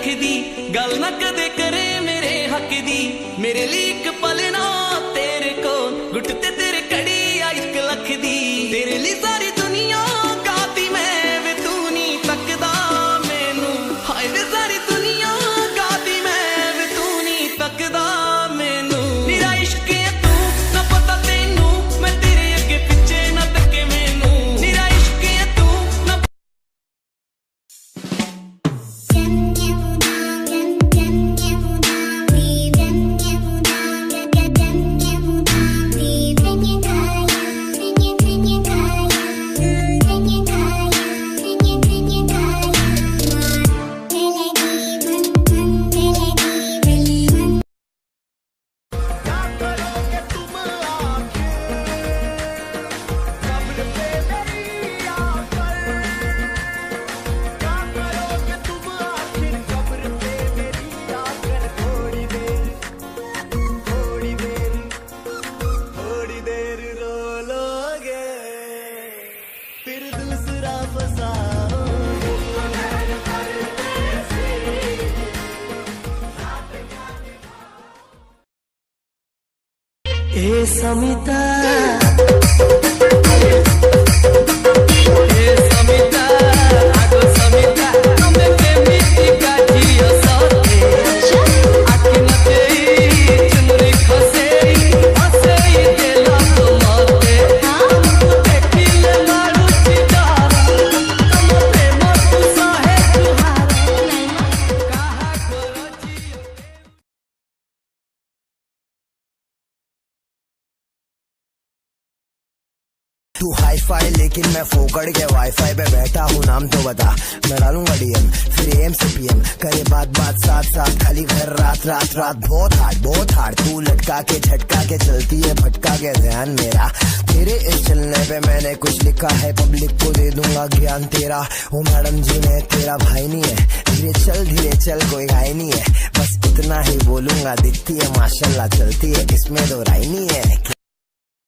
रखदी गल ना कदे करे मेरे हक दी मेरे लिए एक पल ना तेरे को गुट ते तेरे कड़ी आ 1 लख दी तेरे लिए सारी दुनिया गाती मैं वे तू नहीं तकदा मैनू हाय वे सारी दुनिया गाती मैं वे तू नहीं तकदा मैनू मेरा इश्क है तू ना पता तेनू मैं तेरे अगे पिछे ना तके मैनू मेरा इश्क है तू ना ए समिता आगो समिता हमें प्रेमी का जियो साथे आखी नते चुनरी खसेरी हसेई देला तो मते देखिले मारू चितारा तुम प्रेम तू सहे तुहारा कहा करो जियो तू हाई फाई लेकिन मैं फोकड़ के वाईफाई पे बैठा हूँ नाम तो बता मैं डालूंगा डीएम फिर एम से पीएम करे बात साथ साथ खाली घर रात रात रात बहुत हार्ड तू लटका के झटका के चलती है भटका के ध्यान मेरा तेरे इस चलने पे मैंने कुछ लिखा है पब्लिक को दे दूंगा ज्ञान तेरा वो मैडम जी मैं तेरा भाई नहीं है धीरे चल कोई घाई नहीं है बस इतना ही बोलूंगा दिखती है माशाल्लाह चलती है इसमें दो राय नहीं है।